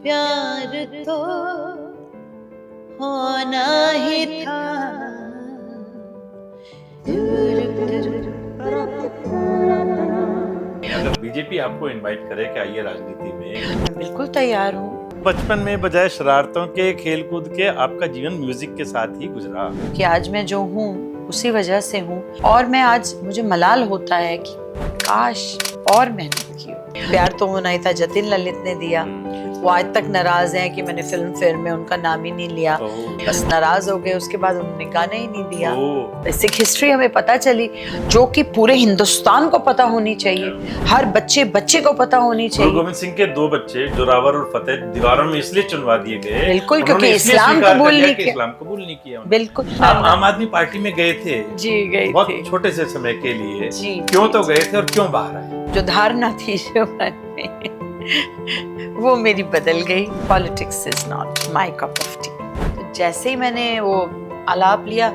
प्यार तो होना ही था। अगर बीजेपी आपको इनवाइट करे कि आइए राजनीति में, मैं बिल्कुल तैयार हूँ बचपन में बजाय शरारतों के खेल कूद के आपका जीवन म्यूजिक के साथ ही गुजरा। कि आज मैं जो हूँ उसी वजह से हूँ, और मैं आज मुझे मलाल होता है कि काश और मेहनत की हो। प्यार तो होना ही था जतिन ललित ने दिया। वो आज तक नाराज हैं कि मैंने फिल्म फेयर में उनका नाम ही नहीं लिया। बस नाराज हो गए, उसके बाद उन्होंने गाना ही नहीं दिया। बेसिक हिस्ट्री हमें पता चली, जो कि पूरे हिंदुस्तान को पता होनी चाहिए, हर बच्चे को पता होनी चाहिए। गुरु गोविंद सिंह के दो बच्चे जोरावर और फतेह दीवारों में इसलिए चुनवा दिए गए, बिल्कुल, क्योंकि इस्लाम कबूल नहीं किया। इस्लाम कबूल नहीं किया। बिल्कुल। आप आम आदमी पार्टी में गए थे जी, गए थे बहुत छोटे से समय के लिए। जी, क्यों तो गए थे और क्यों बाहर आए? जो धारणा थी जो मन में वो मेरी बदल गई। Politics is not my cup of T. तो जैसे ही मैंने वो आलाप लिया,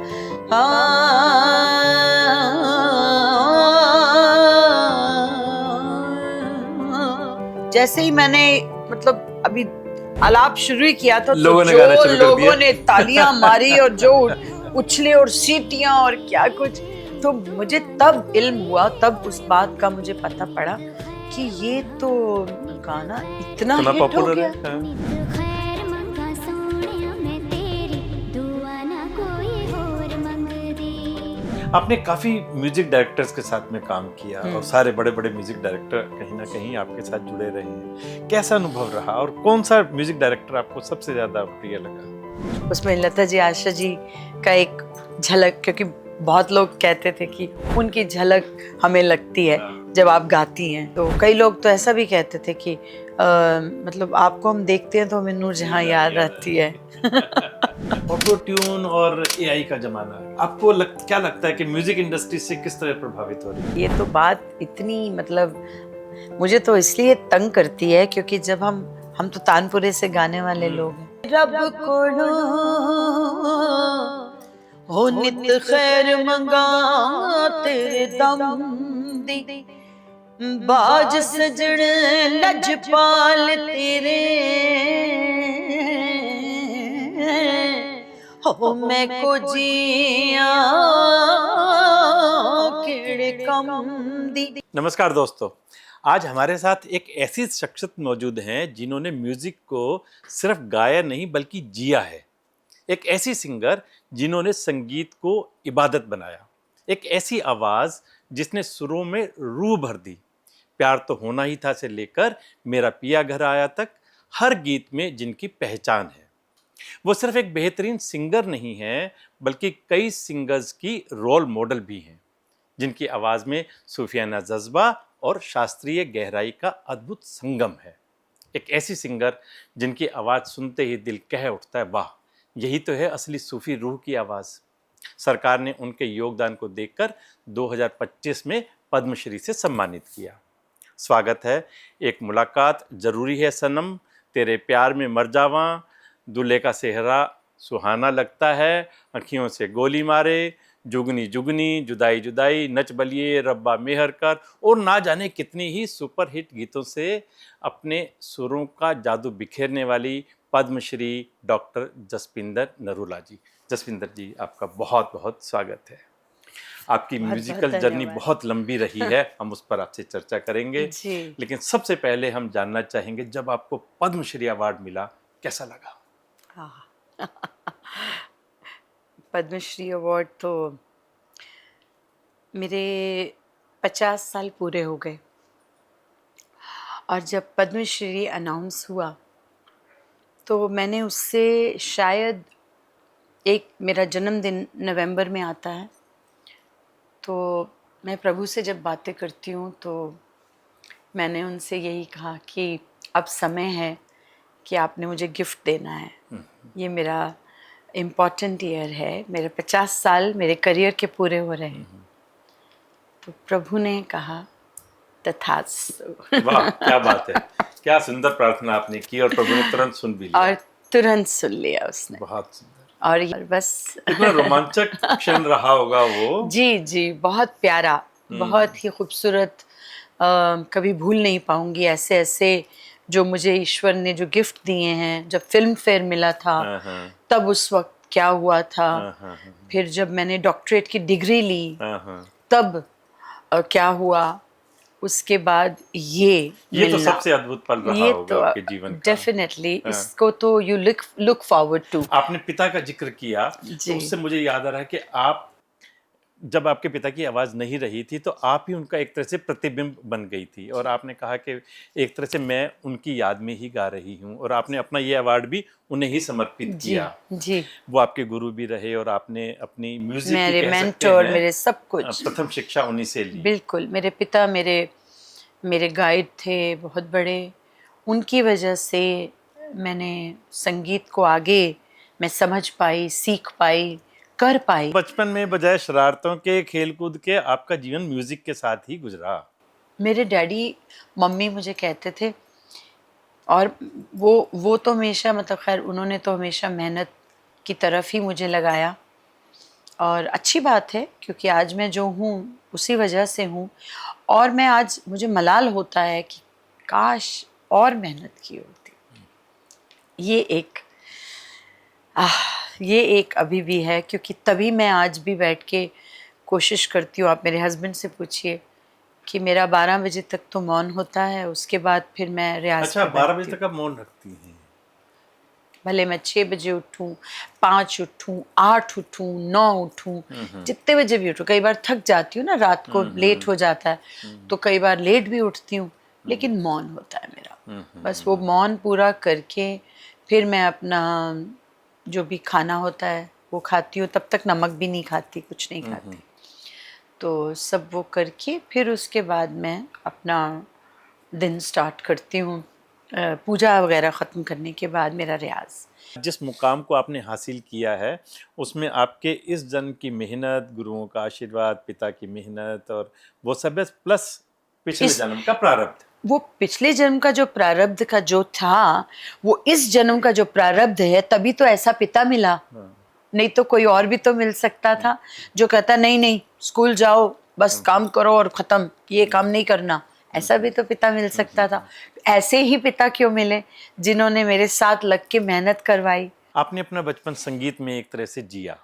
जैसे ही मैंने मतलब अभी आलाप शुरू ही किया तो लोगों ने तालियां मारी और जो उछले और सीटियां और क्या कुछ। तो मुझे तब इल्म हुआ, तब उस बात का मुझे पता पड़ा कि ये तो गाना इतना हिट हो गया। आपने काफी म्यूजिक डायरेक्टर्स के साथ में काम किया और सारे बड़े बड़े म्यूजिक डायरेक्टर कहीं ना कहीं आपके साथ जुड़े रहे हैं। कैसा अनुभव रहा और कौन सा म्यूजिक डायरेक्टर आपको सबसे ज्यादा प्रिय लगा? उसमें लता जी, आशा जी का एक झलक, क्योंकि बहुत लोग कहते थे कि उनकी झलक हमें लगती है जब आप गाती हैं। तो कई लोग तो ऐसा भी कहते थे कि मतलब आपको हम देखते हैं तो हमें नूरजहां याद आती है। ऑटो ट्यून और एआई का जमाना है, आपको क्या लगता है कि म्यूजिक इंडस्ट्री से किस तरह प्रभावित हो रही है? ये तो बात इतनी मतलब मुझे तो इसलिए तंग करती है क्योंकि जब हम तो तानपुरे से गाने वाले लोग हैं। रब कोलो हो नित खैर मंगा तेरे दम दी, बाज सजण लजपाल तेरे हो मैं को जिया केड़े कम दी। नमस्कार दोस्तों, आज हमारे साथ एक ऐसी शख्सियत मौजूद हैं जिन्होंने म्यूजिक को सिर्फ गाया नहीं बल्कि जिया है। एक ऐसी सिंगर जिन्होंने संगीत को इबादत बनाया, एक ऐसी आवाज जिसने सुरों में रूह भर दी। प्यार तो होना ही था से लेकर मेरा पिया घर आया तक हर गीत में जिनकी पहचान है। वो सिर्फ एक बेहतरीन सिंगर नहीं है बल्कि कई सिंगर्स की रोल मॉडल भी हैं, जिनकी आवाज में सूफियाना जज्बा और शास्त्रीय गहराई का अद्भुत संगम है। एक ऐसी सिंगर जिनकी आवाज सुनते ही दिल कह उठता है, वाह, यही तो है असली सूफी रूह की आवाज। सरकार ने उनके योगदान को देखकर 2025 में पद्मश्री से सम्मानित किया। स्वागत है एक मुलाकात जरूरी है सनम, तेरे प्यार में मर जावा, दूल्हे का सेहरा सुहाना लगता है, अखियों से गोली मारे, जुगनी जुगनी, जुदाई जुदाई, नच बलिए, रब्बा मेहर कर और ना जाने कितनी ही सुपरहिट गीतों से अपने सुरों का जादू बिखेरने वाली पद्मश्री डॉक्टर जसविंदर नरूला जी। जसविंदर जी, आपका बहुत बहुत स्वागत है। आपकी म्यूजिकल जर्नी बहुत लंबी रही है, हम उस पर आपसे चर्चा करेंगे। लेकिन सबसे पहले हम जानना चाहेंगे, जब आपको पद्मश्री अवार्ड मिला कैसा लगा? पद्मश्री अवार्ड तो मेरे 50 साल पूरे हो गए, और जब पद्मश्री अनाउंस हुआ तो मैंने उससे शायद एक मेरा जन्मदिन नवंबर में आता है, तो मैं प्रभु से जब बातें करती हूँ तो मैंने उनसे यही कहा कि अब समय है कि आपने मुझे गिफ्ट देना है। ये मेरा इम्पॉर्टेंट ईयर है, मेरे 50 साल मेरे करियर के पूरे हो रहे हैं। तो प्रभु ने कहा तथास्तु। वाह, क्या बात है, क्या सुंदर प्रार्थना आपने की और प्रभु ने तुरंत सुन भी लिया। और तुरंत सुन लिया उसने। बहुत सुंदर। और बस कितना रोमांचक क्षण रहा होगा वो। जी जी, बहुत प्यारा, बहुत ही खूबसूरत। कभी भूल नहीं पाऊंगी ऐसे ऐसे जो मुझे ईश्वर ने जो गिफ्ट दिए हैं, जब फिल्म फेयर मिला था हाँ, हाँ, तब उस वक्त क्या हुआ था, हाँ, हाँ, हाँ, फिर जब मैंने डॉक्टरेट की डिग्री ली हाँ, हाँ। तब क्या हुआ, उसके बाद ये ये तो मिलना, सबसे अद्भुत पल रहा ये होगा तो आपके जीवन का। डेफिनेटली हाँ। इसको तो यू लुक फॉरवर्ड टू। आपने पिता का जिक्र किया तो जी उससे मुझे याद आ रहा है कि आप जब आपके पिता की आवाज़ नहीं रही थी तो आप ही उनका एक तरह से प्रतिबिंब बन गई थी, और आपने कहा कि एक तरह से मैं उनकी याद में ही गा रही हूँ, और आपने अपना ये अवार्ड भी उन्हें ही समर्पित जी किया। जी, वो आपके गुरु भी रहे और आपने अपनी म्यूजिक की मेरे कह सकते मेंटोर, हैं मेरे सब कुछ, प्रथम शिक्षा उन्हीं से ली। बिल्कुल मेरे पिता मेरे मेरे गाइड थे बहुत बड़े, उनकी वजह से मैंने संगीत को आगे मैं समझ पाई, सीख पाई, कर पाई। बचपन में बजाय शरारतों के, खेलकूद के, आपका जीवन म्यूजिक के साथ ही गुजरा। मेरे डैडी मम्मी मुझे कहते थे, और वो तो हमेशा मतलब खैर उन्होंने तो हमेशा मेहनत की तरफ ही मुझे लगाया, और अच्छी बात है क्योंकि आज मैं जो हूँ उसी वजह से हूँ। और मैं आज मुझे मलाल होता है कि काश और मेहनत की होती। ये एक ये एक अभी भी है, क्योंकि तभी मैं आज भी बैठ के कोशिश करती हूँ। आप मेरे हस्बैंड से पूछिए कि मेरा 12 बजे तक तो मौन होता है, उसके बाद फिर मैं रियाज अच्छा, पे 12 बैठती बजे हूँ। तक आप मौन रखती हैं? भले मैं 6 बजे उठूँ, 5 उठूँ, 8 उठूँ, 9 उठूँ, जितने बजे भी उठूँ। कई बार थक जाती हूँ ना, रात को लेट हो जाता है, तो कई बार लेट भी उठती हूँ, लेकिन मौन होता है मेरा। बस वो मौन पूरा करके फिर मैं अपना जो भी खाना होता है वो खाती हूँ। तब तक नमक भी नहीं खाती, कुछ नहीं खाती। तो सब वो करके फिर उसके बाद मैं अपना दिन स्टार्ट करती हूँ। पूजा वगैरह ख़त्म करने के बाद मेरा रियाज। जिस मुकाम को आपने हासिल किया है उसमें आपके इस जन्म की मेहनत, गुरुओं का आशीर्वाद, पिता की मेहनत और वो सब है, प्लस पिछले इस जन्म का प्रारब्ध। वो पिछले जन्म का जो प्रारब्ध का जो था, वो इस जन्म का जो प्रारब्ध है, तभी तो ऐसा पिता मिला। नहीं तो कोई और भी तो मिल सकता था जो कहता नहीं नहीं स्कूल जाओ, बस काम करो और खत्म, ये काम नहीं करना। ऐसा भी तो पिता मिल सकता था। ऐसे ही पिता क्यों मिले जिन्होंने मेरे साथ लग के मेहनत करवाई। आपने अपना बचपन संगीत में एक तरह से जिया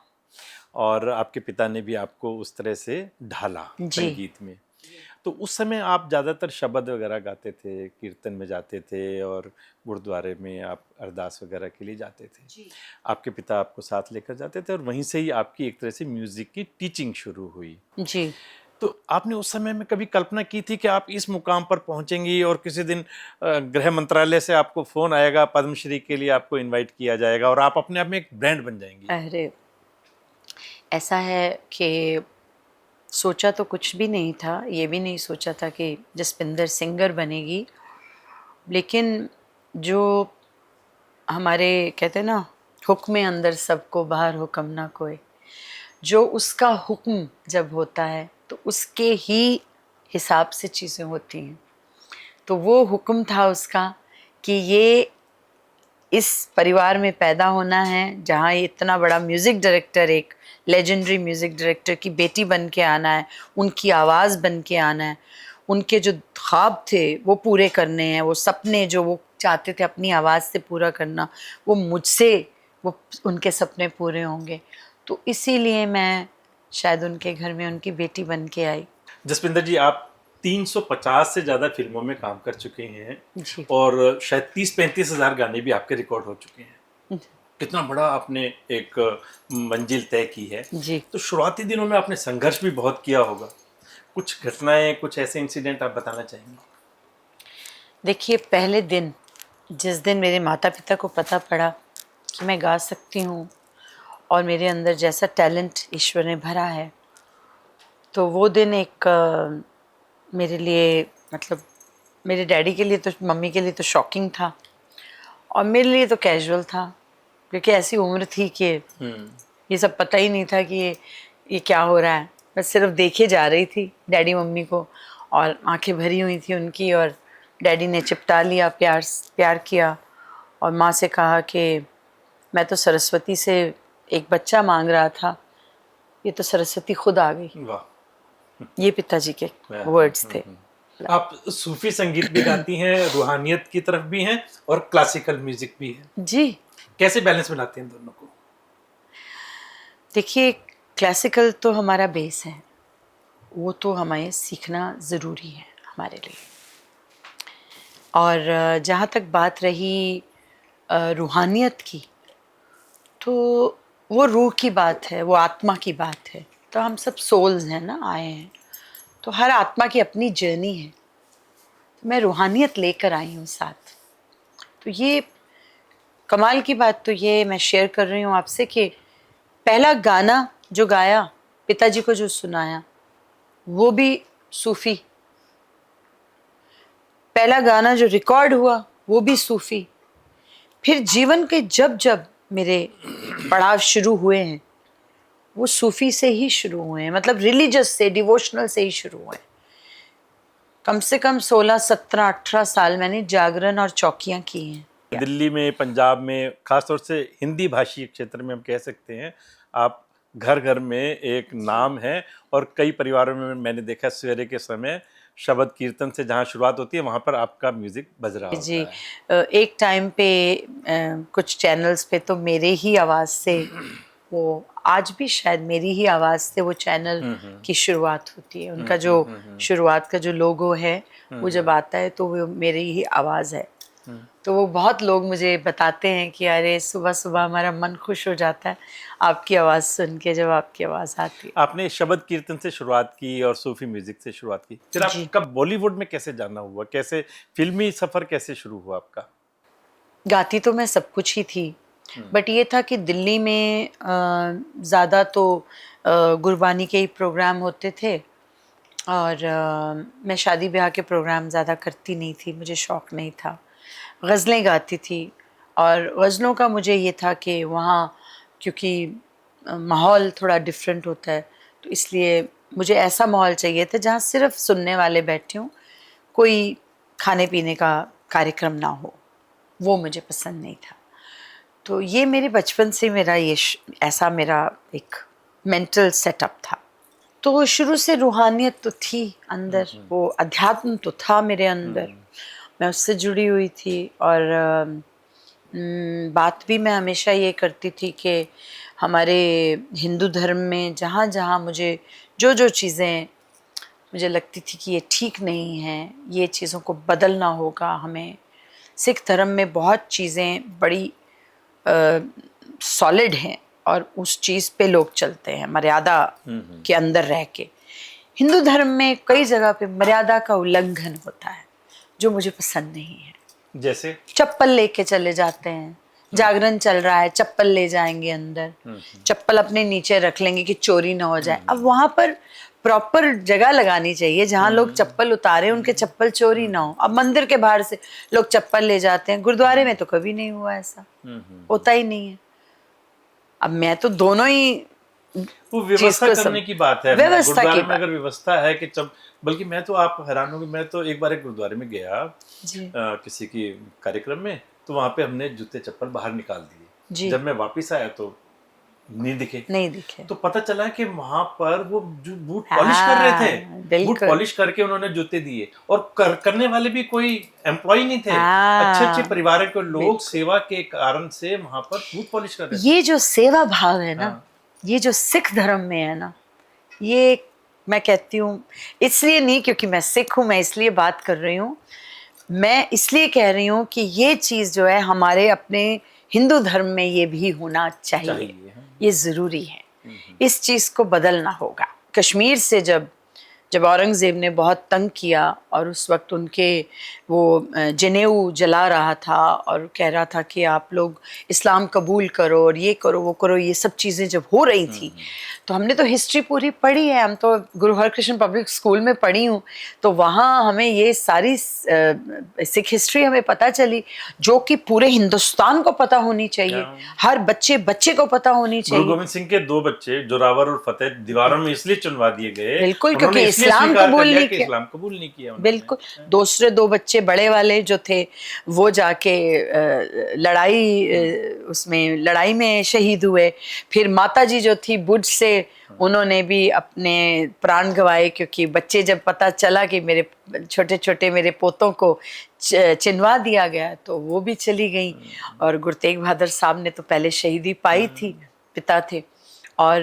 और आपके पिता ने भी आपको उस तरह से ढाला जी संगीत में। तो उस समय आप ज़्यादातर शब्द वगैरह गाते थे, कीर्तन में जाते थे और गुरुद्वारे में आप अरदास वगैरह के लिए जाते थे। जी आपके पिता आपको साथ लेकर जाते थे और वहीं से ही आपकी एक तरह से म्यूज़िक की टीचिंग शुरू हुई। जी। तो आपने उस समय में कभी कल्पना की थी कि आप इस मुकाम पर पहुंचेंगी और किसी दिन गृह मंत्रालय से आपको फ़ोन आएगा, पद्मश्री के लिए आपको इनवाइट किया जाएगा और आप अपने आप में एक ब्रांड बन जाएंगी? अरे ऐसा है कि सोचा तो कुछ भी नहीं था, ये भी नहीं सोचा था कि जसपिंदर सिंगर बनेगी। लेकिन जो हमारे कहते हैं ना, हुक्म अंदर सबको बाहर हुक्म ना कोई, जो उसका हुक्म जब होता है तो उसके ही हिसाब से चीज़ें होती हैं। तो वो हुक्म था उसका कि ये इस परिवार में पैदा होना है जहाँ ये इतना बड़ा म्यूज़िक डायरेक्टर, एक लेजेंडरी म्यूज़िक डायरेक्टर की बेटी बन के आना है, उनकी आवाज़ बन के आना है, उनके जो ख्वाब थे वो पूरे करने हैं, वो सपने जो वो चाहते थे अपनी आवाज़ से पूरा करना, वो मुझसे वो उनके सपने पूरे होंगे। तो इसीलिए मैं शायद उनके घर में उनकी बेटी बन के आई। जसपिंदर जी, आप 350 से ज़्यादा फिल्मों में काम कर चुके हैं जी और शायद 30-35 हज़ार गाने भी आपके रिकॉर्ड हो चुके हैं। कितना बड़ा आपने एक मंजिल तय की है। जी। तो शुरुआती दिनों में आपने संघर्ष भी बहुत किया होगा। कुछ घटनाएं, कुछ ऐसे इंसिडेंट आप बताना चाहेंगे? देखिए, पहले दिन जिस दिन मेरे माता पिता को पता पड़ा कि मैं गा सकती हूँ और मेरे अंदर जैसा टैलेंट ईश्वर ने भरा है, तो वो दिन एक मेरे लिए मतलब मेरे डैडी के लिए तो, मम्मी के लिए तो शॉकिंग था, और मेरे लिए तो कैजुअल था, क्योंकि ऐसी उम्र थी कि ये सब पता ही नहीं था कि ये क्या हो रहा है। बस सिर्फ देखे जा रही थी डैडी मम्मी को, और आंखें भरी हुई थी उनकी, और डैडी ने चिपटा लिया, प्यार किया, और माँ से कहा कि मैं तो सरस्वती से एक बच्चा मांग रहा था, ये तो सरस्वती खुद आ गई। वाह। ये पिताजी के वर्ड्स थे। निकला। आप सूफी संगीत भी गाती हैं, रूहानियत की तरफ भी हैं और क्लासिकल म्यूजिक भी है। जी, कैसे बैलेंस बनाते हैं दोनों को? देखिए क्लासिकल तो हमारा बेस है, वो तो हमें सीखना ज़रूरी है हमारे लिए। और जहाँ तक बात रही रूहानियत की, तो वो रूह की बात है, वो आत्मा की बात है। तो हम सब सोल्स हैं ना, आए हैं, तो हर आत्मा की अपनी जर्नी है। तो मैं रूहानियत लेकर आई हूँ साथ। तो ये कमाल की बात तो ये मैं शेयर कर रही हूँ आपसे कि पहला गाना जो गाया, पिताजी को जो सुनाया, वो भी सूफ़ी। पहला गाना जो रिकॉर्ड हुआ, वो भी सूफ़ी। फिर जीवन के जब जब मेरे पड़ाव शुरू हुए हैं, वो सूफ़ी से ही शुरू हुए हैं, मतलब रिलीजियस से, डिवोशनल से ही शुरू हुए हैं। कम से कम 16, 17, 18 साल मैंने जागरण और चौकियाँ की हैं। दिल्ली में, पंजाब में, खासतौर से हिंदी भाषी क्षेत्र में हम कह सकते हैं, आप घर घर में एक नाम है। और कई परिवारों में मैंने देखा सवेरे के समय शब्द कीर्तन से जहाँ शुरुआत होती है वहाँ पर आपका म्यूजिक बज रहा जी, होता है। एक टाइम पे कुछ चैनल्स पे तो मेरे ही आवाज़ से, वो आज भी शायद मेरी ही आवाज़ से वो चैनल की शुरुआत होती है। उनका जो शुरुआत का जो लोगो है, वो जब आता है तो वो मेरी ही आवाज़ है। तो वो बहुत लोग मुझे बताते हैं कि अरे सुबह सुबह हमारा मन खुश हो जाता है आपकी आवाज़ सुन के, जब आपकी आवाज़ आती है। आपने शब्द कीर्तन से शुरुआत की और सूफी म्यूजिक से शुरुआत की, फिर जी। आपका बॉलीवुड में कैसे जाना हुआ, कैसे फिल्मी सफर कैसे शुरू हुआ आपका? गाती तो मैं सब कुछ ही थी, बट ये था कि दिल्ली में ज़्यादा तो गुरबानी के ही प्रोग्राम होते थे। और मैं शादी ब्याह के प्रोग्राम ज़्यादा करती नहीं थी, मुझे शौक़ नहीं था। गज़लें गाती थी, और गज़लों का मुझे ये था कि वहाँ क्योंकि माहौल थोड़ा डिफरेंट होता है, तो इसलिए मुझे ऐसा माहौल चाहिए था जहाँ सिर्फ सुनने वाले बैठे हों, कोई खाने पीने का कार्यक्रम ना हो। वो मुझे पसंद नहीं था। तो ये मेरे बचपन से मेरा ये ऐसा मेरा एक मेंटल सेटअप था। तो शुरू से रूहानियत तो थी अंदर, वो अध्यात्म तो था मेरे अंदर, मैं उससे जुड़ी हुई थी। और बात भी मैं हमेशा ये करती थी कि हमारे हिंदू धर्म में जहाँ जहाँ मुझे जो जो चीज़ें मुझे लगती थी कि ये ठीक नहीं हैं, ये चीज़ों को बदलना होगा हमें। सिख धर्म में बहुत चीज़ें बड़ी सॉलिड हैं और उस चीज़ पे लोग चलते हैं मर्यादा के अंदर रह के। हिंदू धर्म में कई जगह पे मर्यादा का उल्लंघन होता है, जो मुझे पसंद नहीं है। जैसे चप्पल लेके चले जाते हैं, जागरण चल रहा है, चप्पल ले जाएंगे अंदर, चप्पल अपने नीचे रख लेंगे कि चोरी ना हो जाए। अब वहाँ पर प्रॉपर जगह लगानी चाहिए जहाँ लोग चप्पल उतारे, उनके चप्पल चोरी ना हो। अब मंदिर के बाहर से लोग चप्पल ले जाते हैं, गुरुद्वारे में तो कभी नहीं हुआ ऐसा, होता ही नहीं है। अब मैं तो दोनों ही वो व्यवस्था करने की बात है। व्यवस्था गुरुद्वारे की में अगर व्यवस्था है कि बल्कि मैं तो आप हैरान होंगे, मैं तो एक बार एक गुरुद्वारे में गया जी किसी की कार्यक्रम में, तो वहां पे हमने जूते चप्पल बाहर निकाल दिए। जी जब मैं वापस आया तो नहीं दिखे। नहीं दिखे। तो पता चला कि वहां पर वो जो बूट पॉलिश कर रहे थे, बूट बिल्कुल। पॉलिश करके उन्होंने जूते दिए, और करने वाले भी कोई एम्प्लॉय नहीं थे। अच्छे अच्छे परिवार के लोग सेवा के कारण से वहां पर बूट पॉलिश कर रहे थे। ये जो सेवा भाव है ना, ये जो सिख धर्म में है ना, ये मैं कहती हूँ, इसलिए नहीं क्योंकि मैं सिख हूँ मैं इसलिए बात कर रही हूँ, मैं इसलिए कह रही हूँ कि ये चीज़ जो है हमारे अपने हिंदू धर्म में ये भी होना चाहिए। ये ज़रूरी है, इस चीज़ को बदलना होगा। कश्मीर से जब औरंगज़ेब ने बहुत तंग किया और उस वक्त उनके वो जनेऊ जला रहा था और कह रहा था कि आप लोग इस्लाम कबूल करो और ये करो वो करो, ये सब चीज़ें जब हो रही थी, तो हमने तो हिस्ट्री पूरी पढ़ी है, हम तो गुरु हरकृष्ण पब्लिक स्कूल में पढ़ी हूँ, तो वहाँ हमें ये सारी सिख हिस्ट्री हमें पता चली, जो कि पूरे हिंदुस्तान को पता होनी चाहिए, हर बच्चे को पता होनी चाहिए। गुरु गोविंद सिंह के 2 बच्चे जोरावर और फतेह दीवारों में इसलिए चुनवा दिए गए, बिल्कुल, क्योंकि इस्लाम स्वीकार कर कबूल लिया नहीं कि किया। इस्लाम कबूल नहीं किया उन्होंने। बिल्कुल। दूसरे दो बच्चे बड़े वाले जो थे वो जाके उसमें लड़ाई में शहीद हुए। फिर माता जी जो थी बुर्ज से, उन्होंने भी अपने प्राण गंवाए, क्योंकि बच्चे जब पता चला कि मेरे छोटे छोटे मेरे पोतों को चिनवा दिया गया तो वो भी चली गई। और गुरु तेग बहादुर साहब ने तो पहले शहीदी पाई थी, पिता थे। और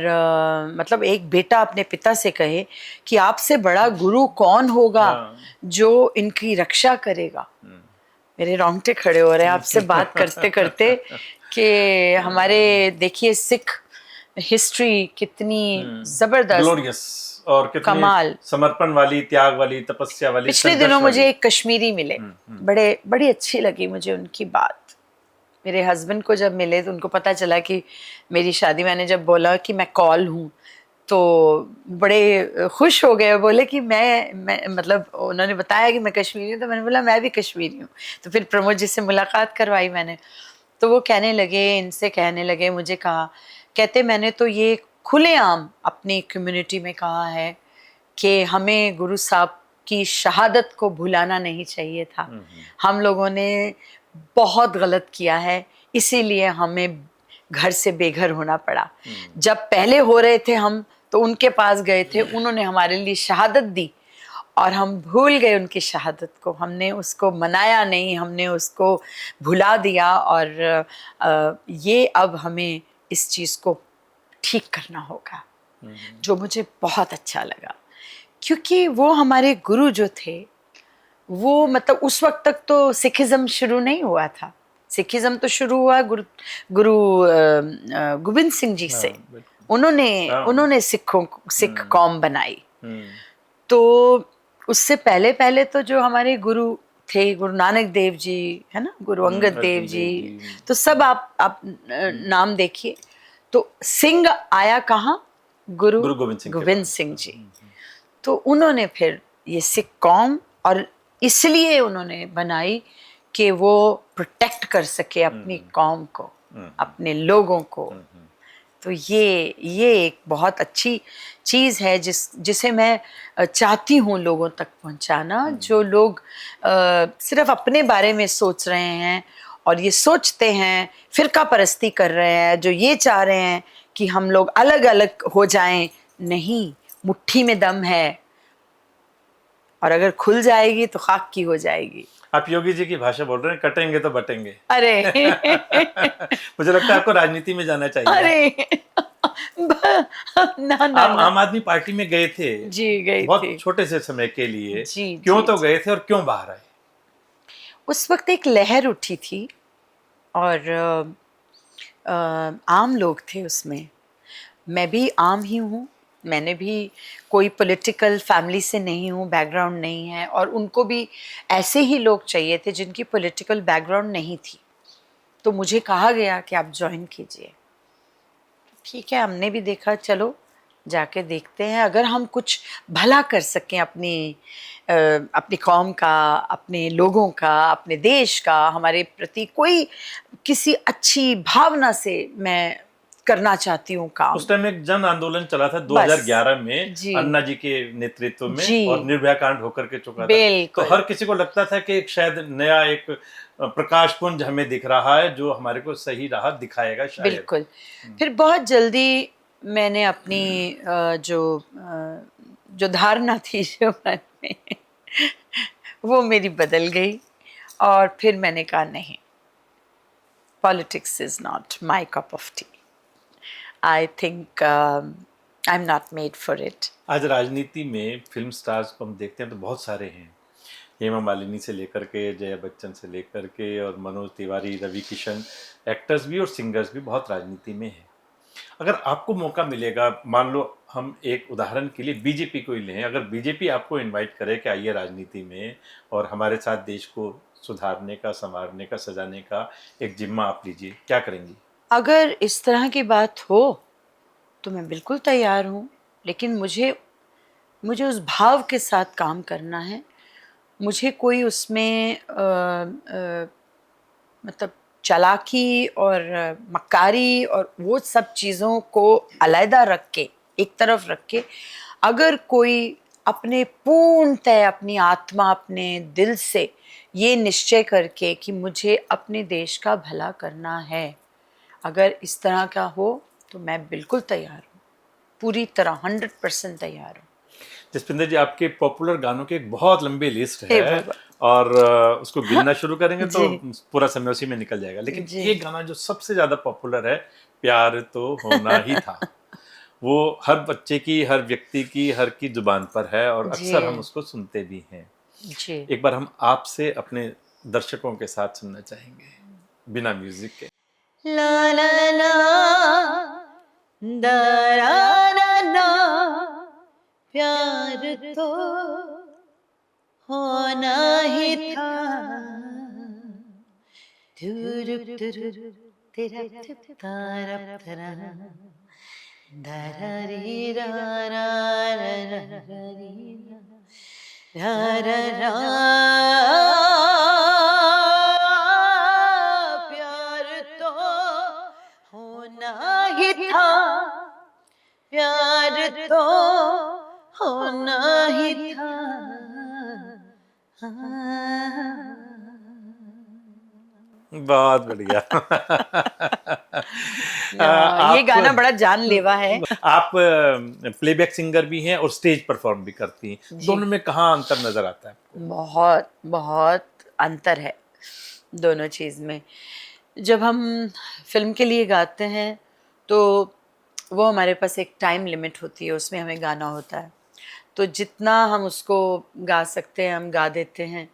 मतलब एक बेटा अपने पिता से कहे कि आपसे बड़ा गुरु कौन होगा जो इनकी रक्षा करेगा। मेरे रोंगटे खड़े हो रहे हैं आपसे बात करते करते कि हमारे देखिए सिख हिस्ट्री कितनी जबरदस्त, ग्लोरियस और कितनी कमाल, समर्पण वाली, त्याग वाली, तपस्या वाली, पिछले संघर्ष दिनों मुझे वाली। एक कश्मीरी मिले, बड़ी अच्छी लगी मुझे उनकी बात। मेरे हस्बैंड को जब मिले तो उनको पता चला कि मेरी शादी, मैंने जब बोला कि मैं कॉल हूँ तो बड़े खुश हो गए। बोले कि मैं मतलब उन्होंने बताया कि मैं कश्मीरी हूँ, तो मैंने बोला मैं भी कश्मीरी हूँ। तो फिर प्रमोद जी से मुलाकात करवाई मैंने, तो वो कहने लगे, इनसे कहने लगे, मुझे कहा, कहते मैंने तो ये खुलेआम अपनी कम्युनिटी में कहा है कि हमें गुरु साहब की शहादत को भुलाना नहीं चाहिए था। हम लोगों ने बहुत गलत किया है, इसीलिए हमें घर से बेघर होना पड़ा। जब पहले हो रहे थे हम तो उनके पास गए थे, उन्होंने हमारे लिए शहादत दी और हम भूल गए उनकी शहादत को, हमने उसको मनाया नहीं, हमने उसको भुला दिया। और ये अब हमें इस चीज़ को ठीक करना होगा, जो मुझे बहुत अच्छा लगा। क्योंकि वो हमारे गुरु जो थे वो मतलब उस वक्त तक तो सिखिज्म शुरू नहीं हुआ था। सिखिज्म तो शुरू हुआ गुरु गोविंद सिंह जी से। उन्होंने सिख कौम बनाई। तो उससे पहले पहले तो जो हमारे गुरु थे, गुरु नानक देव जी है ना, गुरु अंगद देव जी, तो सब आप नाम देखिए। तो सिंह आया कहाँ? गुरु गोविंद सिंह जी। तो उन्होंने फिर ये सिख कौम, और इसलिए उन्होंने बनाई कि वो प्रोटेक्ट कर सके अपनी कौम को, अपने लोगों को। तो ये एक बहुत अच्छी चीज़ है जिसे मैं चाहती हूँ लोगों तक पहुँचाना। जो लोग सिर्फ अपने बारे में सोच रहे हैं और ये सोचते हैं, फिरका परस्ती कर रहे हैं, जो ये चाह रहे हैं कि हम लोग अलग अलग हो जाएं, नहीं, मुट्ठी में दम है और अगर खुल जाएगी तो खाक की हो जाएगी। आप योगी जी की भाषा बोल रहे हैं, कटेंगे तो बटेंगे। अरे मुझे लगता है आपको राजनीति में जाना चाहिए। अरे ना आप आम आदमी पार्टी में गए थे जी, गई बहुत थी छोटे से समय के लिए। जी, क्यों जी, तो गए थे और क्यों बाहर आए? उस वक्त एक लहर उठी थी और आम लोग थे उसमें। मैं भी आम ही हूँ, मैंने भी कोई पॉलिटिकल फैमिली से नहीं हूँ, बैकग्राउंड नहीं है, और उनको भी ऐसे ही लोग चाहिए थे जिनकी पॉलिटिकल बैकग्राउंड नहीं थी। तो मुझे कहा गया कि आप ज्वाइन कीजिए। ठीक है, हमने भी देखा, चलो जाके देखते हैं, अगर हम कुछ भला कर सकें अपनी कौम का, अपने लोगों का, अपने देश का, हमारे प्रति कोई किसी अच्छी भावना से मैं करना चाहती हूँ काम। उस टाइम एक जन आंदोलन चला था 2011 में जी, अन्ना जी के नेतृत्व में, जी, और निर्भया कांड होकर के चुका था। तो हर किसी को लगता था कि एक शायद नया एक प्रकाश पुंज हमें दिख रहा है जो हमारे को सही राह दिखाएगा शायद। बिल्कुल। फिर बहुत जल्दी मैंने अपनी जो धारणा थी जो मन में वो मेरी बदल गई, और फिर मैंने कहा नहीं, politics is not my cup of T. I think I am not made for it. आज राजनीति में फिल्म स्टार्स को हम देखते हैं तो बहुत सारे हैं, हेमा मालिनी से लेकर के, जया बच्चन से लेकर के, और मनोज तिवारी, रवि किशन, एक्टर्स भी और सिंगर्स भी बहुत राजनीति में हैं। अगर आपको मौका मिलेगा, मान लो हम एक उदाहरण के लिए बीजेपी को ही लें, अगर बीजेपी आपको इनवाइट करे कि आइए राजनीति में और हमारे साथ देश को सुधारने का, संवारने का, सजाने का एक जिम्मा आप लीजिए, क्या करेंगी? अगर इस तरह की बात हो तो मैं बिल्कुल तैयार हूँ, लेकिन मुझे उस भाव के साथ काम करना है। मुझे कोई उसमें मतलब चालाकी और मक्कारी और वो सब चीज़ों को अलहदा रख के, एक तरफ रख के, अगर कोई अपने पूर्णतः अपनी आत्मा अपने दिल से ये निश्चय करके कि मुझे अपने देश का भला करना है, अगर इस तरह का हो तो मैं बिल्कुल तैयार हूँ, पूरी तरह 100% तैयार हूँ। जसपिंदर जी, आपके पॉपुलर गानों की एक बहुत लंबी लिस्ट हे है बाबा। और उसको गिनना शुरू करेंगे तो जी। पूरा समय उसी में निकल जाएगा, लेकिन जी। एक गाना जो सबसे ज्यादा पॉपुलर है, प्यार तो होना ही था, वो हर बच्चे की, हर व्यक्ति की, हर की जुबान पर है और अक्सर हम जी। उसको सुनते भी हैं। जी। एक बार हम आपसे अपने दर्शकों के साथ सुनना चाहेंगे बिना म्यूजिक के। ला ला ला दा रा रा रा, प्यार तो होना ही था, धुरुप धुरुप तेरा तारा तारा, धररी रा रा रा रा री रा रा रा, प्यार तो होना ही था, प्यार तो होना ही था। बहुत बढ़िया। ये आप गाना बड़ा जानलेवा है। आप प्लेबैक सिंगर भी हैं और स्टेज परफॉर्म भी करती हैं, जी। दोनों में कहाँ अंतर नजर आता है आपको? बहुत बहुत अंतर है दोनों चीज़ में। जब हम फिल्म के लिए गाते हैं तो वो हमारे पास एक टाइम लिमिट होती है, उसमें हमें गाना होता है, तो जितना हम उसको गा सकते हैं हम गा देते हैं।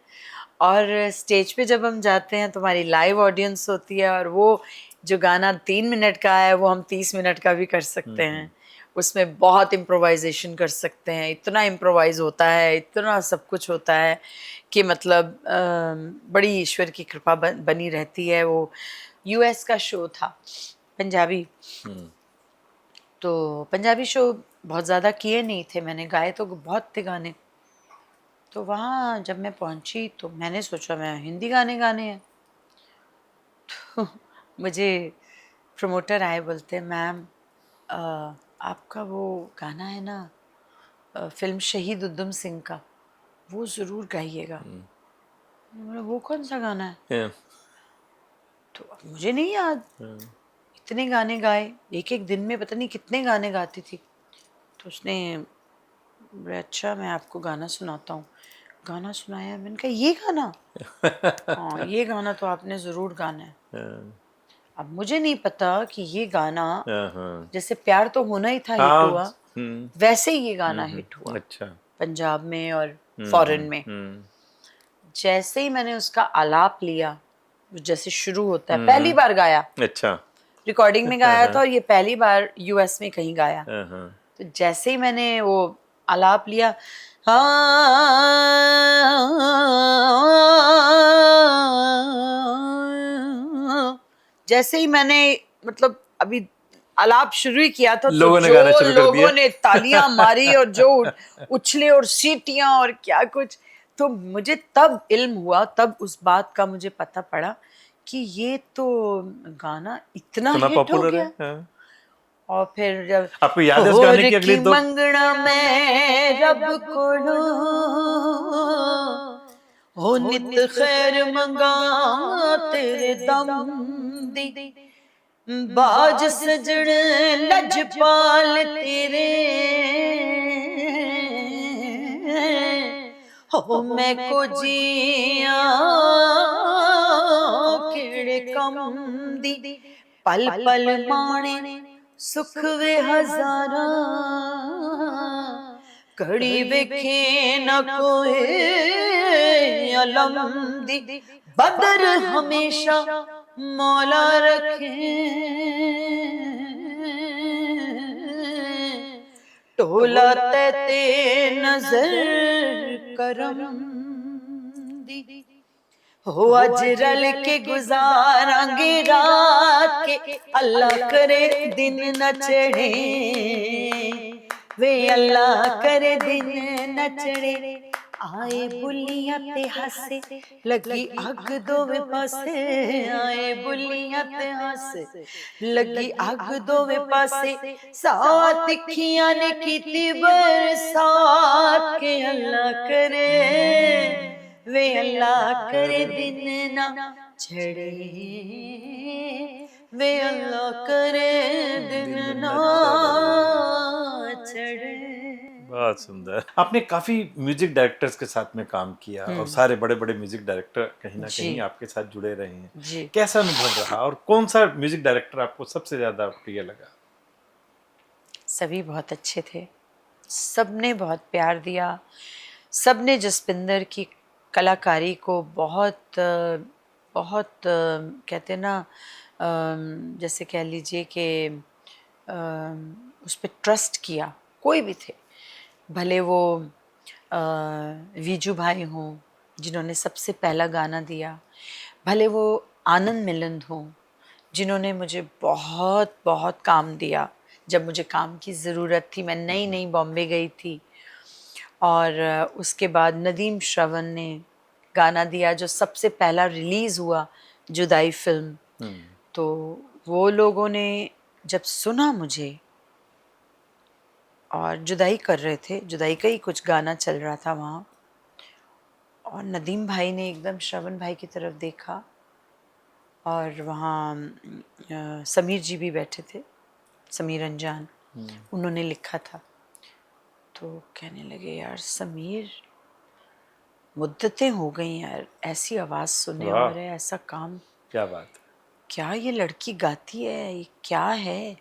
और स्टेज पे जब हम जाते हैं तो हमारी लाइव ऑडियंस होती है और वो जो गाना 3 मिनट का है वो हम 30 मिनट का भी कर सकते हैं। उसमें बहुत इम्प्रोवाइजेशन कर सकते हैं, इतना इम्प्रोवाइज होता है, इतना सब कुछ होता है कि मतलब बड़ी ईश्वर की कृपा बनी रहती है। वो यूएस का शो था पंजाबी, तो पंजाबी शो बहुत ज़्यादा किए नहीं थे मैंने, गाए तो बहुत थे गाने। तो वहाँ जब मैं पहुँची तो मैंने सोचा मैं हिंदी गाने गाने हैं, तो मुझे प्रमोटर आए, बोलते मैम आपका वो गाना है ना फिल्म शहीद उधम सिंह का, वो ज़रूर गाइएगा। मैंने बोला वो कौन सा गाना है? तो अब मुझे नहीं याद, इतने गाने गाए, एक एक दिन में पता नहीं कितने गाने गाती थी। तो उसने बोला अच्छा मैं आपको गाना सुनाता हूँ। गाना सुनाया, मैंने कहा ये गाना? हाँ ये गाना तो आपने ज़रूर गाना है। अब मुझे नहीं पता कि ये गाना जैसे प्यार तो होना ही था हिट हाँ। हुआ, वैसे ही ये गाना हिट हुआ अच्छा। पंजाब में और फॉरेन में। जैसे ही मैंने उसका आलाप लिया, जैसे शुरू होता है, पहली बार गाया, अच्छा। रिकॉर्डिंग में गाया था और ये पहली बार यूएस में कहीं गाया। हाँ। तो जैसे ही मैंने वो आलाप लिया, जैसे ही मैंने मतलब अभी आलाप शुरू ही किया था तो लोगों ने जो गाना शुरू कर दिया। लोगों ने तालियां मारी और जो उछले और सीटियां और क्या कुछ, तो मुझे तब इल्म हुआ, तब उस बात का मुझे पता पड़ा कि ये तो गाना इतना हिट हो पॉपुलर गया। है। हाँ। और फिर जब आपको याद है उस होर गाने की अगली की दो? मंगना मैं रब कोलो, हो नित खैर मंगा तेरे दम दी, बाज सजण लजपाल तेरे, हो मैं को जिया केड़े कम दी, पल पल माणे सुख वे हजारा, घड़ी वेखे न कोई अलम दी, बदर हमेशा मौला रखे, टोला ते नजर करम दी, हो अज रल के गुजारांगे रात के, अल्लाह करे दिन न चढ़े, वे अल्लाह करे दिन न चढ़े, आए बुलियां ते हसे लगी अग दोवे पासे, आए बुलियां ते हस लगी अग दोवे पासे साथ तिखियां ने कीती बरसात के अल्लाह करे वे अल्लाह करे दिन ना छड़े वे अल्लाह करे दिन ना छड़े। बहुत सुंदर। आपने काफी म्यूजिक डायरेक्टर्स के साथ में काम किया और सारे बड़े बड़े म्यूजिक डायरेक्टर कहीं ना जी। कहीं आपके साथ जुड़े रहे हैं। जी। कैसा अनुभव रहा और कौन सा म्यूजिक डायरेक्टर आपको सबसे ज्यादा प्रिय लगा? सभी बहुत अच्छे थे, सबने बहुत प्यार दिया, सबने जसपिंदर की कलाकारी को बहुत बहुत कहते हैं ना जैसे कह लीजिए कि उस पर ट्रस्ट किया। कोई भी थे, भले वो वीजू भाई हों जिन्होंने सबसे पहला गाना दिया, भले वो आनंद मिलिंद हों जिन्होंने मुझे बहुत बहुत काम दिया जब मुझे काम की ज़रूरत थी। मैं नई नई बॉम्बे गई थी और उसके बाद नदीम श्रवण ने गाना दिया जो सबसे पहला रिलीज़ हुआ, जुदाई फिल्म। तो वो लोगों ने जब सुना मुझे, और जुदाई कर रहे थे, जुदाई का ही कुछ गाना चल रहा था वहाँ, और नदीम भाई ने एकदम श्रवण भाई की तरफ देखा और वहाँ समीर जी भी बैठे थे, समीर अंजान, उन्होंने लिखा था। तो कहने लगे यार समीर, मुद्दतें हो गई यार ऐसी आवाज़ सुने और है ऐसा काम, क्या बात है, क्या ये लड़की गाती है, ये क्या है।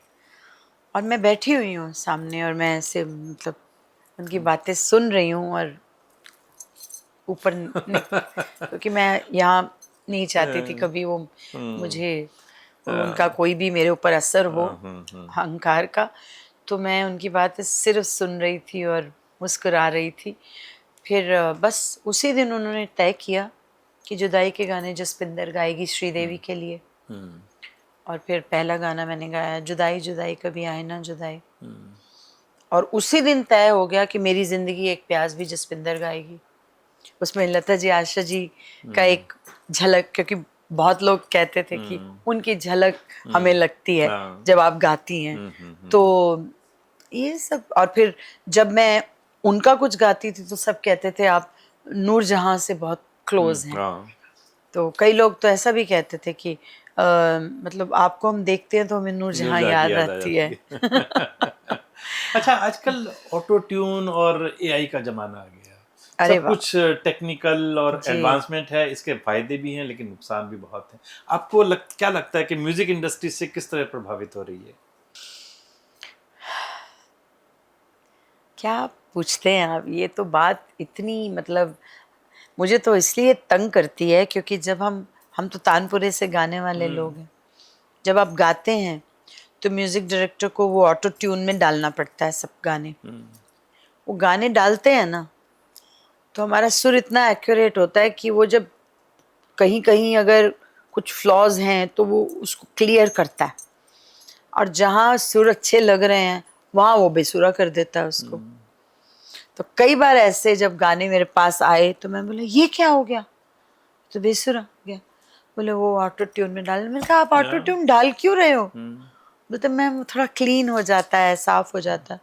और मैं बैठी हुई हूँ सामने और मैं ऐसे मतलब उनकी बातें सुन रही हूँ और ऊपर क्योंकि मैं यहाँ नहीं चाहती थी कभी वो मुझे उनका कोई भी मेरे ऊपर असर हो अहंकार का। तो मैं उनकी बातें सिर्फ सुन रही थी और मुस्कुरा रही थी। फिर बस उसी दिन उन्होंने तय किया कि जुदाई के गाने जसपिंदर गाएगी श्रीदेवी के लिए। और फिर पहला गाना मैंने गाया, जुदाई जुदाई कभी आए ना जुदाई। और उसी दिन तय हो गया कि मेरी ज़िंदगी एक प्यास भी जसपिंदर गाएगी। उसमें लता जी, आशा जी का एक झलक, क्योंकि बहुत लोग कहते थे कि उनकी झलक हमें लगती है जब आप गाती हैं। तो ये सब, और फिर जब मैं उनका कुछ गाती थी तो सब कहते थे आप नूरजहां से बहुत क्लोज हैं। तो कई लोग तो ऐसा भी कहते थे कि मतलब आपको हम देखते हैं तो हमें नूरजहां याद आती है। अच्छा, आजकल ऑटो ट्यून और एआई का जमाना आ गया, अरे सब कुछ टेक्निकल और एडवांसमेंट है, इसके फायदे भी हैं लेकिन नुकसान भी बहुत हैं। आपको क्या लगता है कि म्यूजिक इंडस्ट्री से किस तरह प्रभावित हो रही है? क्या पूछते हैं आप, ये तो बात इतनी मतलब मुझे तो इसलिए तंग करती है क्योंकि जब हम तो तानपुरे से गाने वाले लोग हैं। जब आप गाते हैं तो म्यूजिक डायरेक्टर को वो ऑटो ट्यून में डालना पड़ता है सब गाने। वो गाने डालते हैं ना तो हमारा सुर इतना एक्यूरेट होता है कि वो जब कहीं कहीं अगर कुछ फ्लॉज हैं तो वो उसको क्लियर करता है, और जहाँ सुर अच्छे लग रहे हैं वहाँ वो बेसुरा कर देता है उसको। तो कई बार ऐसे जब गाने मेरे पास आए तो मैं बोला ये क्या हो गया, तो बेसुरा हो गया। बोले वो ऑटो ट्यून में डाल। मैंने कहा आप ऑटो ट्यून डाल क्यों रहे हो? बोलते मैम थोड़ा क्लीन हो जाता है, साफ हो जाता है।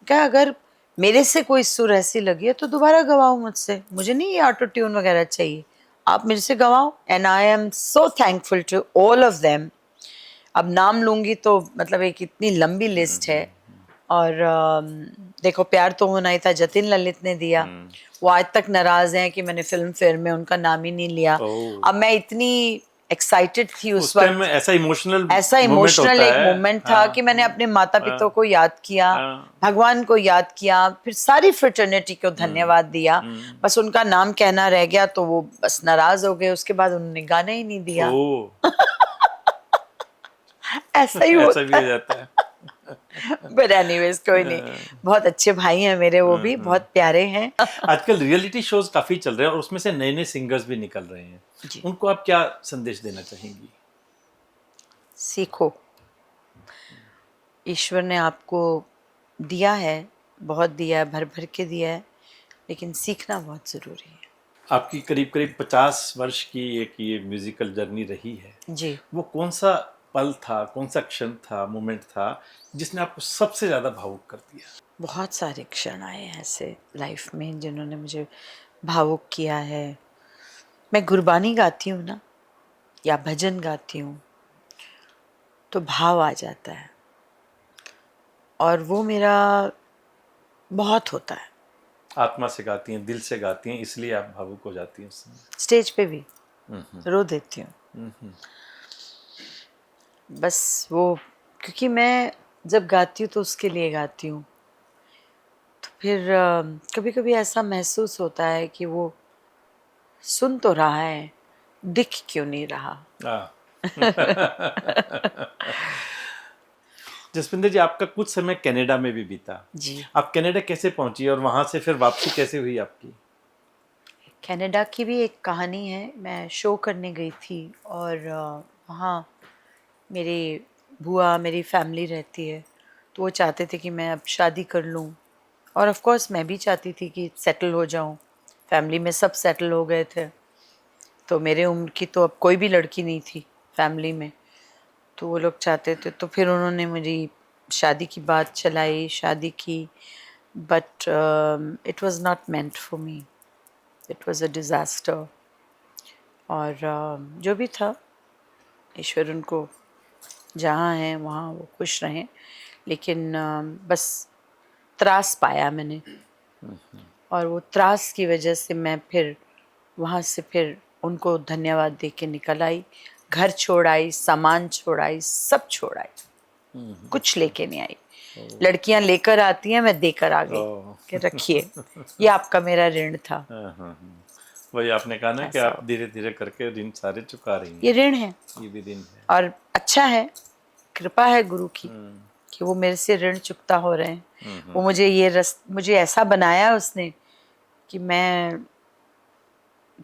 क्या अगर मेरे से कोई सुर ऐसी लगी है तो दोबारा गवाओ मुझसे, मुझे नहीं ये ऑटो ट्यून वगैरह चाहिए, आप मेरे से गवाओ। And I am so thankful to all of them. अब नाम लूंगी तो मतलब एक इतनी लंबी लिस्ट है। और देखो प्यार तो होना ही था, जतिन ललित ने दिया। वो आज तक नाराज हैं कि मैंने फिल्म फेयर में उनका नाम ही नहीं लिया। अब मैं इतनी एक्साइटेड थी उस वक्त, ऐसा इमोशनल एक मोमेंट था कि मैंने अपने माता पिता को याद किया, भगवान को याद किया, फिर सारी फ्रेटर्निटी को धन्यवाद दिया। बस उनका नाम कहना रह गया तो वो बस नाराज हो गए। उसके बाद उन्होंने गाना ही नहीं दिया। ऐसा ही होता भी हो जाता है। बट एनीवेज कोई नहीं, बहुत अच्छे भाई हैं मेरे, वो भी बहुत प्यारे हैं। आजकल रियलिटी शोज काफी चल रहे हैं और उसमें से नए नए सिंगर्स भी निकल रहे हैं, उनको आप क्या संदेश देना चाहेंगी? सीखो, ईश्वर ने आपको दिया है, बहुत दिया है, भर भर के दिया है, लेकिन सीखना बहुत ज़रूरी है। आपकी करीब करीब 50 वर्ष की एक ये म्यूजिकल जर्नी रही है, जी। वो कौन सा पल था, कौन सा क्षण था, मोमेंट था जिसने आपको सबसे ज़्यादा भावुक कर दिया? बहुत सारे क्षण आए हैं ऐसे लाइफ में जिन्होंने मुझे भावुक किया है। मैं गुरबानी गाती हूँ ना, या भजन गाती हूँ, तो भाव आ जाता है और वो मेरा बहुत होता है। आत्मा से गाती हैं, दिल से गाती हैं, इसलिए आप भावुक हो जाती हैं उस समय। स्टेज पे भी हम्म, रो देती हूँ। हम्म, बस वो, क्योंकि मैं जब गाती हूँ तो उसके लिए गाती हूँ, तो फिर कभी कभी ऐसा महसूस होता है कि वो सुन तो रहा है, दिख क्यों नहीं रहा। हाँ। जसविंदर जी, आपका कुछ समय कनाडा में भी बीता। जी। आप कनाडा कैसे पहुंची और वहां से फिर वापसी कैसे हुई आपकी? कनाडा की भी एक कहानी है। मैं शो करने गई थी और वहाँ मेरे बुआ, मेरी फैमिली रहती है, तो वो चाहते थे कि मैं अब शादी कर लूँ, और ऑफ कोर्स मैं भी चाहती थी कि सेटल हो जाऊँ। फैमिली में सब सेटल हो गए थे, तो मेरे उम्र की तो अब कोई भी लड़की नहीं थी फैमिली में, तो वो लोग चाहते थे। तो फिर उन्होंने मेरी शादी की बात चलाई, शादी की, but it was not meant for me, it was a disaster. और जो भी था, ईश्वर उनको जहाँ हैं वहाँ वो खुश रहें, लेकिन बस त्रास पाया मैंने, और वो त्रास की वजह से मैं फिर वहाँ से फिर उनको धन्यवाद दे के निकल आई। घर छोड़ आई, सामान छोड़ आई, सब छोड़ आई, कुछ लेके नहीं आई। लड़कियां लेकर आती हैं, मैं देकर आ गई ओह। कि रखिए, ये आपका मेरा ऋण था। हाँ, हाँ, हाँ। वही आपने कहा ना कि ऐसा आप हो, धीरे धीरे करके ऋण सारे चुका रही ये हैं। ऋण है, ये भी ऋण है। और अच्छा है, कृपा है गुरु की हम्म, कि वो मेरे से ऋण चुकता हो रहे हैं। हम्म, वो मुझे ऐसा बनाया उसने कि मैं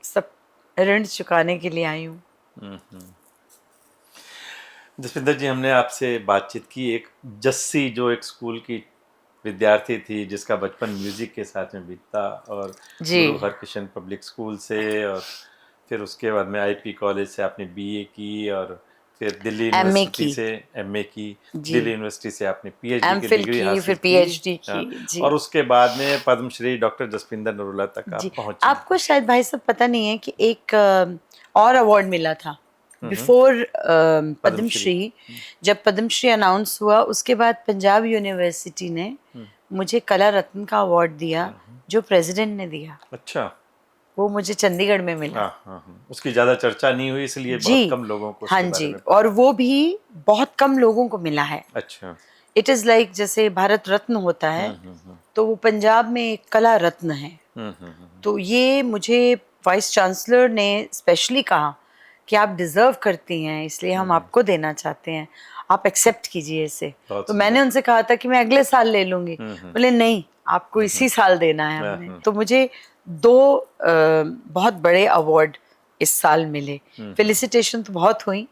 सब ऋण चुकाने के लिए आई हूँ। हम्म। जसविंदर जी, हमने आपसे बातचीत की। एक जस्सी जो एक स्कूल की विद्यार्थी थी जिसका बचपन म्यूजिक के साथ में बीता, और जी। गुरु हरकिशन पब्लिक स्कूल से, और फिर उसके बाद में आईपी कॉलेज से आपने बीए की, और फिर दिल्ली एमए यूनिवर्सिटी की। से एमए की, जी। दिल्ली यूनिवर्सिटी से आपने पीएचडी की एमफिल डिग्री की, हासिल फिर की। पीएचडी हाँ, की। जी। और उसके बाद में पद्मश्री डॉक्टर जसविंदर नरूला तक जी। आप पहुंची। आपको शायद भाई साहब पता नहीं है कि एक और अवार्ड मिला था हम्म, बिफोर पद्मश्री। पद्मश्री। जब पद्मश्री अनाउंस हुआ, उसके बाद पंजाब यूनिवर्सिटी ने मुझे कला रत्न का अवार्ड दिया, जो प्रेसिडेंट ने दिया। अच्छा। वो मुझे चंडीगढ़ में मिला। हाँ, हाँ, हाँ। उसकी ज़्यादा चर्चा नहीं हुई, इसलिए जी। बहुत कम लोगों को हाँ उसके बारे जी, में और पता है। वो भी बहुत कम लोगों को मिला है। अच्छा। इट इज़ लाइक जैसे भारत रत्न होता है, तो वो पंजाब में एक कला रत्न है। हम्म, हम्म, तो ये मुझे वाइस चांसलर ने स्पेशली कहा कि आप डिज़र्व करती हैं, इसलिए हम आपको देना चाहते हैं, आप एक्सेप्ट कीजिए इसे। बहुत तो मैंने सुंदर। उनसे कहा था कि मैं अगले साल ले लूँगी। बोले नहीं, आपको इसी साल देना है हाँ, हमने। हाँ। तो मुझे दो बहुत बड़े अवार्ड इस साल मिले। फेलिसिटेशन तो बहुत हुई,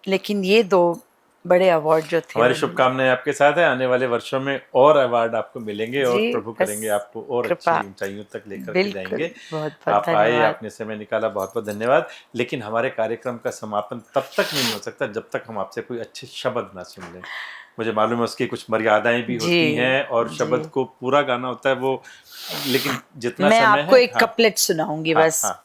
लेकिन ये दो बड़े अवार्ड जो थे हमारी वो मिले। शुभकामनाएं आपके साथ है। आने वाले वर्षों में और अवार्ड आपको मिलेंगे, और जी, प्रभु बस करेंगे आपको और कृपा। अच्छी ऊंचाइयों तक लेकर के बिल्कुल, जाएंगे। बहुत बहुत आप आए, धन्यवाद। आपने समय निकाला, बहुत बहुत धन्यवाद। लेकिन हमारे कार्यक्रम का समापन तब तक नहीं हो सकता जब तक हम आपसे कोई अच्छे शब्द ना सुन लें। मुझे मालूम है उसकी कुछ मर्यादाएं भी जी। होती हैं, और जी, शब्द को पूरा गाना होता है वो, लेकिन जितना मैं समय आपको है। एक हाँ, कपलेट सुनाऊंगी हाँ, बस। हाँ।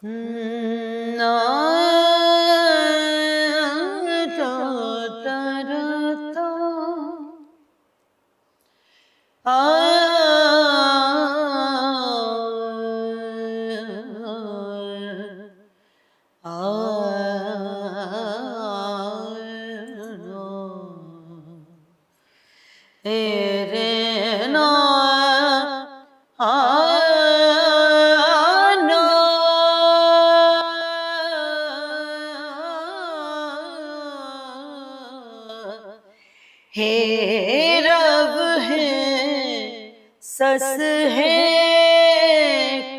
हे रब है, सस है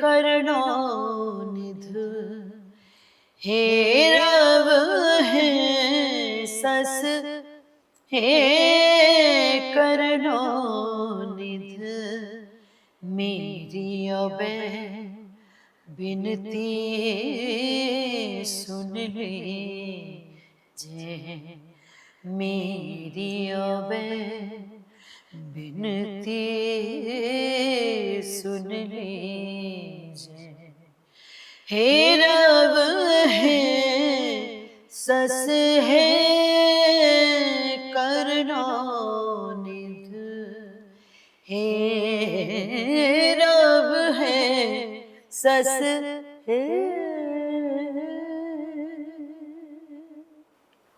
करुणा निध, हे रब है, सस है करुणा निध, मेरी अबे बिनती सुन लीजिए मेरी अबे बिनती सुन लीजिए हे रब है सस है करना निध हे रब है सस है।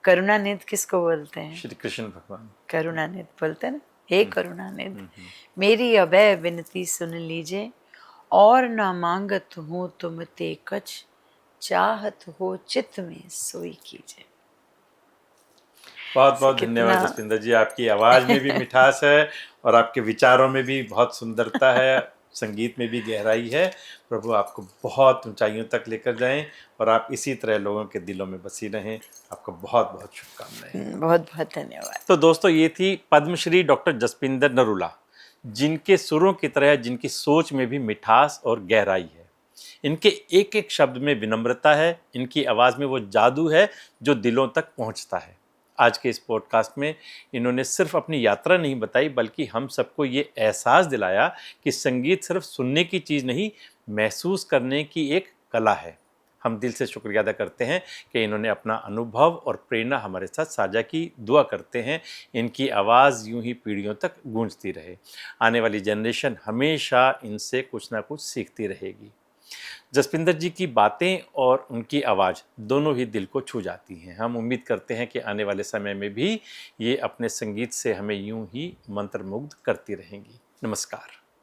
करुणानिधि किसको बोलते हैं? श्री कृष्ण भगवान। करुणानिधि बोलते हैं ना, हे करुणानिधि मेरी अभय विनती सुन लीजिए और न मांगत हूँ तुम ते कछ चाहत हो चित्त में सोई कीजिए। बहुत बहुत कितना- धन्यवाद जसविंदर जी, आपकी आवाज़ में भी मिठास है और आपके विचारों में भी बहुत सुंदरता है, संगीत में भी गहराई है। प्रभु आपको बहुत ऊंचाइयों तक लेकर जाएं और आप इसी तरह लोगों के दिलों में बसी रहें। आपको बहुत बहुत शुभकामनाएं। बहुत बहुत धन्यवाद। तो दोस्तों, ये थी पद्मश्री डॉक्टर जसपिंदर नरूला, जिनके सुरों की तरह जिनकी सोच में भी मिठास और गहराई है। इनके एक एक शब्द में विनम्रता है, इनकी आवाज़ में वो जादू है जो दिलों तक पहुंचता है। आज के इस पॉडकास्ट में इन्होंने सिर्फ अपनी यात्रा नहीं बताई, बल्कि हम सबको ये एहसास दिलाया कि संगीत सिर्फ सुनने की चीज़ नहीं, महसूस करने की एक कला है। हम दिल से शुक्रिया अदा करते हैं कि इन्होंने अपना अनुभव और प्रेरणा हमारे साथ साझा की। दुआ करते हैं इनकी आवाज़ यूं ही पीढ़ियों तक गूंजती रहे। आने वाली जनरेशन हमेशा इनसे कुछ ना कुछ सीखती रहेगी। जसपिंदर जी की बातें और उनकी आवाज़ दोनों ही दिल को छू जाती हैं। हम उम्मीद करते हैं कि आने वाले समय में भी ये अपने संगीत से हमें यूं ही मंत्रमुग्ध करती रहेंगी। नमस्कार।